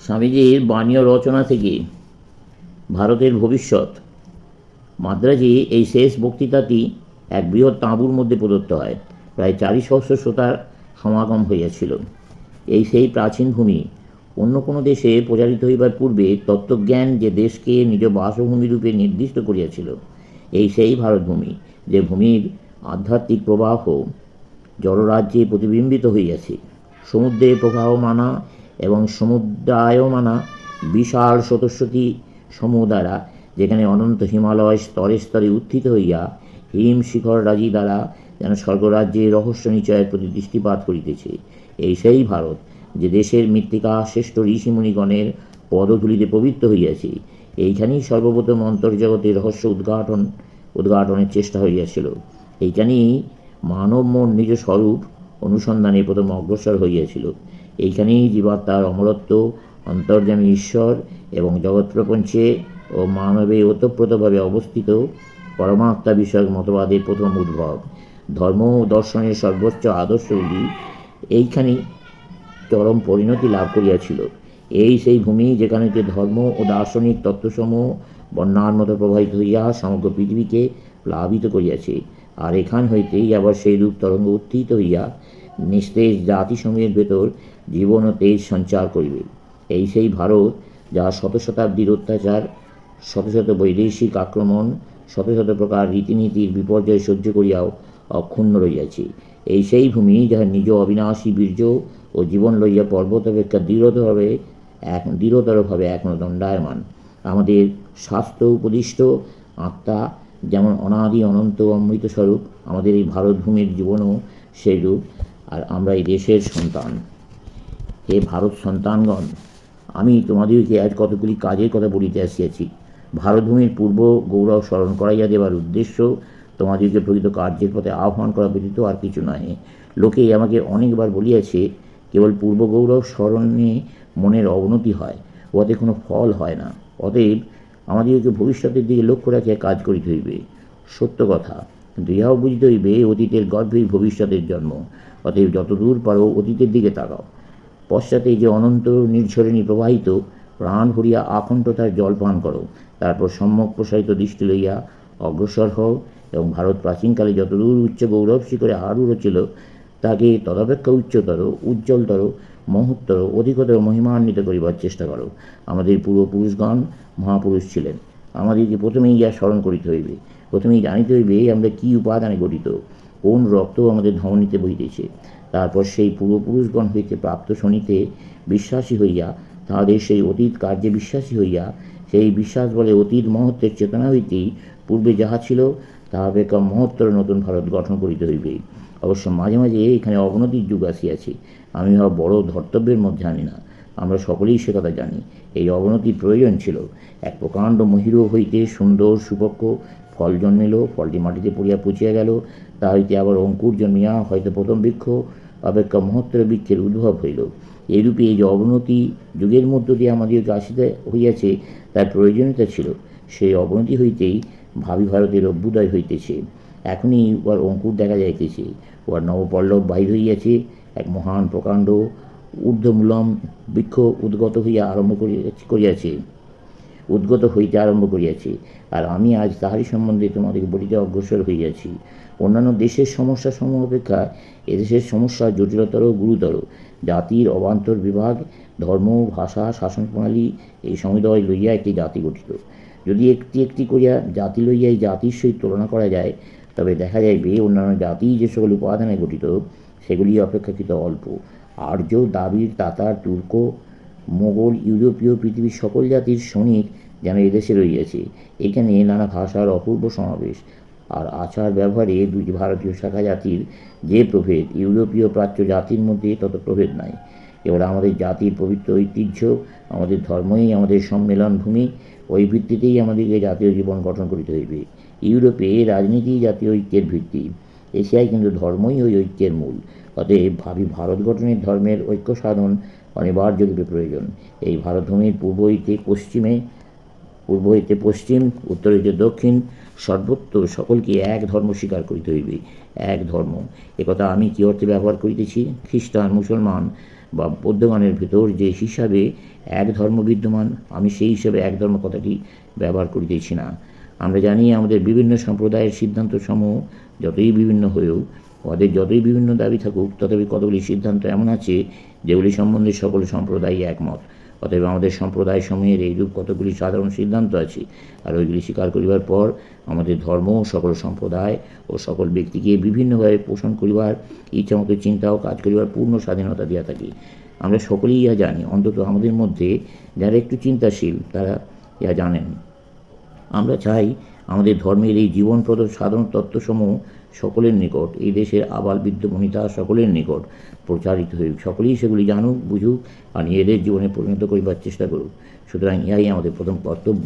স্বামীজির বাণী ও রচনা থেকে ভারতের ভবিষ্যৎ মাদ্রাজে এই শেষ বক্তৃতাটি এক বৃহৎ তাঁবুর মধ্যে প্রদত্ত হয়। প্রায় 400 শ্রোতার সমাগম হইয়াছিল। এই সেই প্রাচীন ভূমি। অন্য কোনো দেশে প্রচারিত হইবার পূর্বে তত্ত্বজ্ঞান যে দেশকে নিজ বাসভূমিরূপে নির্দিষ্ট করিয়াছিল, এই সেই ভারতভূমি, যে ভূমির আধ্যাত্মিক প্রবাহ জলরাজ্যে প্রতিবিম্বিত হইয়াছে। সমুদ্রে প্রবাহমানা এবং সমুদ্রায়মানা বিশাল স্রোতস্বতী সমূহ দ্বারা, যেখানে অনন্ত হিমালয় স্তরে স্তরে উত্থিত হইয়া হিম শিখর রাজি দ্বারা যেন স্বর্গরাজ্যে রহস্য নিচয়ের প্রতি দৃষ্টিপাত করিতেছে, এই সেই ভারত, যে দেশের মৃত্তিকা শ্রেষ্ঠ ঋষিমুনিগণের পদধূলিতে পবিত্র হইয়াছে। এইখানেই সর্বপ্রথম অন্তর্জগতের রহস্য উদ্ঘাটনের চেষ্টা হইয়াছিল। এইখানেই মানব মন নিজ স্বরূপ অনুসন্ধানে প্রথম অগ্রসর হইয়াছিল। এইখানেই জীবাত্মার অমরত্ব, অন্তর্যামী ঈশ্বর এবং জগৎ প্রপঞ্চে ও মানবে ওতপ্রোতভাবে অবস্থিত পরমাত্মা বিষয়ক মতবাদের প্রথম উদ্ভব। ধর্ম ও দর্শনের সর্বোচ্চ আদর্শগুলি এইখানেই চরম পরিণতি লাভ করিয়াছিল। এই সেই ভূমি, যেখানে যে ধর্ম ও দার্শনিক তত্ত্বসমূহ বন্যার মতো প্রবাহিত হইয়া সমগ্র পৃথিবীকে প্লাবিত করিয়াছে। আর এখান হইতেই আবার সেই রূপ তরঙ্গ উত্থিত হইয়া নিস্তেজ জাতিসমূহের ভেতর জীবন ও তেজ সঞ্চার করিবে। এই সেই ভারত, যা শত শতাব্দীর অত্যাচার, শত শত বৈদেশিক আক্রমণ, শত শত প্রকার রীতিনীতির বিপর্যয় সহ্য করিয়াও অক্ষুণ্ণ রইয়াছে। এই সেই ভূমি, যাহার নিজ অবিনাশী বীর্য ও জীবন লইয়া পর্বত অপেক্ষা দৃঢ়তরভাবে এখনও দণ্ডায়মান। আমাদের শাস্ত্র উপদিষ্ট আত্মা যেমন অনাদি অনন্ত অমৃতস্বরূপ, আমাদের এই ভারতভূমির জীবনও সেই রূপ। আর আমরা এই দেশের সন্তান। হে ভারত সন্তানগণ, আমি তোমাদেরকে আজ কতগুলি কাজের কথা বলিতে আসিয়াছি। ভারতভূমির পূর্ব গৌরব স্মরণ করাইয়া দেবার উদ্দেশ্য তোমাদেরকে প্রকৃত কার্যের পথে আহ্বান করা ব্যতীত আর কিছু নয়। লোকে আমাকে অনেকবার বলিয়াছে, কেবল পূর্ব গৌরব স্মরণে মনের অবনতি হয়, উহাতে কোনো ফল হয় না। অতএব আমাদেরকে ভবিষ্যতের দিকে লক্ষ্য রাখিয়া কাজ করিতে হইবে। সত্য কথা, কিন্তু ইহাও বুঝিতে হইবে, অতীতের গর্ভেই ভবিষ্যতের জন্ম। অতএব যতদূর পারো অতীতের দিকে তাকাও। পশ্চাতে যে অনন্ত নির্ঝরিণী প্রবাহিত, প্রাণ ভরিয়া আকণ্ঠতার জল পান করো। তারপর সম্যক প্রসারিত দৃষ্টি লইয়া অগ্রসর হও এবং ভারত প্রাচীনকালে যতদূর উচ্চ গৌরব শিখরে আরূঢ় ছিল, তাকে তদপেক্ষা উচ্চতর, উজ্জ্বলতর, মহত্তর, অধিকতর মহিমান্বিত করিবার চেষ্টা করো। আমাদের পূর্বপুরুষগণ মহাপুরুষ ছিলেন। আমাদেরকে প্রথমেই ইহা স্মরণ করিতে হইবে। প্রথমেই জানিতে হইবে আমরা কি উপাদানে গঠিত, কোন রক্ত আমাদের ধমনীতে বহিতেছে। তারপর সেই পূর্বপুরুষগণ হইতে প্রাপ্ত শোনিতে বিশ্বাসী হইয়া, তাহাদের সেই অতীত কার্যে বিশ্বাসী হইয়া, সেই বিশ্বাস বলে অতীত মহত্বের চেতনা হইতেই পূর্বে যাহা ছিল তাহা অপেক্ষা মহত্তর নতুন ভারত গঠন করিতে হইবে। অবশ্য মাঝে মাঝে এখানে অবনতির যুগ আসিয়াছে। আমি ইহা বড় ধর্তব্যের মধ্যে আনি না। আমরা সকলেই সে কথা জানি। এই অবনতির প্রয়োজন ছিল। এক প্রকাণ্ড মহিরু হইতে সুন্দর সুপক্ষ ফল জন্মিল। ফলটি মাটিতে পড়িয়া পচিয়া গেল। তা হইতে আবার অঙ্কুর জন্মিয়া হয়তো প্রথম বৃক্ষ অপেক্ষা মহত্তর বৃক্ষের উদ্ভব হইল। এইরূপে এই যে অবনতি যুগের মধ্য দিয়ে আমাদেরকে আসিতে হইয়াছে, তার প্রয়োজনীয়তা ছিল। সেই অবনতি হইতেই ভাবি ভারতের অভ্যুদয় হইতেছে। এখনই উহার অঙ্কুর দেখা যাইতেছে। উহার নবপল্লব বাহির হইয়াছে। এক মহান প্রকাণ্ড ঊর্ধ্বমূলম বৃক্ষ উদ্গত হইতে আরম্ভ করিয়াছে। আর আমি আজ তাহারই সম্বন্ধে তোমাদেরকে বলিতে অগ্রসর হইয়াছি। অন্যান্য দেশের সমস্যা সমূহ অপেক্ষা এদেশের সমস্যা জটিলতর, গুরুতর। জাতির অবান্তর বিভাগ, ধর্ম, ভাষা, শাসন প্রণালী এই সমুদয় লইয়া একটি জাতি গঠিত। যদি একটি একটি করিয়া জাতি লইয়া এই জাতির সহিত তুলনা করা যায়, তবে দেখা যাইবে অন্যান্য জাতি যে সকল উপাদানে গঠিত, সেগুলি অপেক্ষাকৃত অল্প। আর্য, দ্রাবিড়, তাতার, তুর্ক, মোগল, ইউরোপীয় পৃথিবীর সকল জাতির সৈনিক যেন এদেশে রইয়াছে। এখানে নানা ভাষার অপূর্ব সমাবেশ। আর আচার ব্যবহারে দুইটি ভারতীয় শাখা জাতির যে প্রভেদ, ইউরোপীয় প্রাচ্য জাতির মধ্যে তত প্রভেদ নাই। এবার আমাদের জাতির পবিত্র ঐতিহ্য, আমাদের ধর্মই আমাদের সম্মেলন ভূমি। ওই ভিত্তিতেই আমাদেরকে জাতীয় জীবন গঠন করিতে হইবে। ইউরোপে রাজনীতি জাতীয় ঐক্যের ভিত্তি, এশিয়ায় কিন্তু ধর্মই ওই ঐক্যের মূল। অতএব ভাবি ভারত গঠনের ধর্মের ঐক্য সাধন অনিবার্যরূপে প্রয়োজন। এই ভারতভূমির পূর্ব হইতে পশ্চিম, উত্তর হইতে দক্ষিণ, সর্বত্র সকলকে এক ধর্ম স্বীকার করিতে হইবে। এক ধর্ম, একথা আমি কি অর্থে ব্যবহার করিতেছি? খ্রিস্টান, মুসলমান বা বৌদ্ধগণের ভিতর যে হিসাবে এক ধর্ম বিদ্যমান, আমি সেই হিসাবে এক ধর্ম কথাটি ব্যবহার করিতেছি না। আমরা জানি আমাদের বিভিন্ন সম্প্রদায়ের সিদ্ধান্ত সমূহ যতই বিভিন্ন হয়েও, ওদের যতই বিভিন্ন দাবি থাকুক, তথাপি কতগুলি সিদ্ধান্ত এমন আছে যেগুলি সম্বন্ধে সকল সম্প্রদায় একমত। অতএব আমাদের সম্প্রদায় সমূহের এইরূপ কতগুলি সাধারণ সিদ্ধান্ত আছে, আর ওইগুলি স্বীকার করিবার পর আমাদের ধর্ম সকল সম্প্রদায় ও সকল ব্যক্তিকে বিভিন্নভাবে পোষণ করিবার ইচ্ছামতো চিন্তা ও কাজ করিবার পূর্ণ স্বাধীনতা দিয়া থাকি। আমরা সকলেই ইহা জানি, অন্তত আমাদের মধ্যে যারা একটু চিন্তাশীল তারা ইহা জানেন। আমরা চাই আমাদের ধর্মের এই জীবনপ্রদ সাধারণ তত্ত্বসমূহ সকলের নিকট, এই দেশের আবাল বৃদ্ধ বনিতা সকলের নিকট প্রচারিত হউক। সকলেই সেগুলি জানুক, বুঝুক আর নিজেদের জীবনে পরিণত করিবার চেষ্টা করুক। সুতরাং ইহাই আমাদের প্রথম কর্তব্য।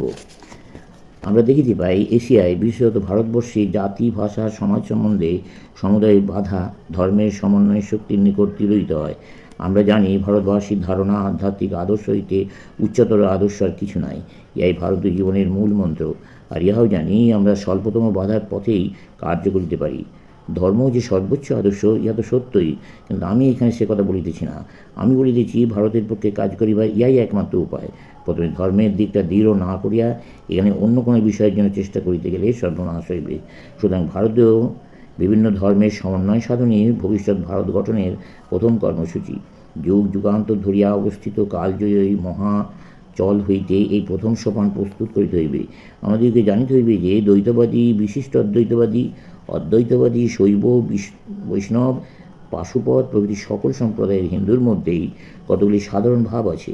আমরা দেখিতে পাই, এশিয়ায় বিশেষত ভারতবর্ষে জাতি, ভাষা, সমাজ সম্বন্ধে সমুদায় বাধা ধর্মের সমন্বয় শক্তির নিকট তিরোহিত হয়। আমরা জানি ভারতবাসীর ধারণা আধ্যাত্মিক আদর্শ হইতে উচ্চতর আদর্শ আর কিছু নাই। ইহাই ভারতীয় জীবনের মূল মন্ত্র। আর ইহাও জানি আমরা স্বল্পতম বাধার পথেই কার্য করিতে পারি। ধর্ম যে সর্বোচ্চ আদর্শ ইহা তো সত্যই, কিন্তু আমি এখানে সে কথা বলিতেছি না। আমি বলিতেছি ভারতের পক্ষে কাজ করিবার ইহাই একমাত্র উপায়। প্রথমে ধর্মের দিকটা দৃঢ় না করিয়া এখানে অন্য কোনো বিষয়ের জন্য চেষ্টা করিতে গেলে সর্বনাশ হইবে। সুতরাং ভারতীয় বিভিন্ন ধর্মের সমন্বয় সাধনই ভবিষ্যৎ ভারত গঠনের প্রথম কর্মসূচি। যুগ যুগান্তর ধরিয়া অবস্থিত কালজয়ী মহা চল হইতে এই প্রথম সোপান প্রস্তুত করিতে হইবে। আমাদেরকে জানিতে হইবে যে দ্বৈতবাদী, বিশিষ্ট অদ্বৈতবাদী, অদ্বৈতবাদী, শৈব, বৈষ্ণব, পাশুপত প্রভৃতি সকল সম্প্রদায়ের হিন্দুর মধ্যেই কতগুলি সাধারণ ভাব আছে।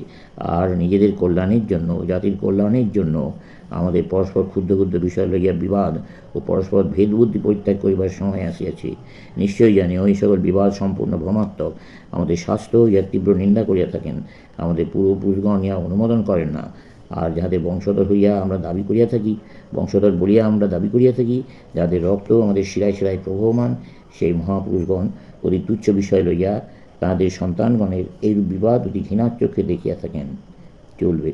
আর নিজেদের কল্যাণের জন্য, জাতির কল্যাণের জন্য আমাদের পরস্পর ক্ষুদ্র ক্ষুদ্র বিষয় লইয়া বিবাদ ও পরস্পর ভেদবুদ্ধি পরিত্যাগ করিবার সময় আসিয়াছে। নিশ্চয়ই জানি ওই সকল বিবাদ সম্পূর্ণ ভ্রমাত্মক। আমাদের শাস্ত্র ইহার তীব্র নিন্দা করিয়া থাকেন। আমাদের পূর্বপুরুষগণ ইহা অনুমোদন করেন না। আর যাহাদের বংশধর হইয়া আমরা দাবি করিয়া থাকি, বংশধর বলিয়া আমরা দাবি করিয়া থাকি, যাহাদের রক্ত আমাদের শিরায় শিরায় প্রবহমান, সেই মহাপুরুষগণ অতি তুচ্ছ বিষয় লইয়া তাহাদের সন্তানগণের এইরূপ বিবাদ অতি ঘৃণার চক্ষে দেখিয়া থাকেন। চলবে।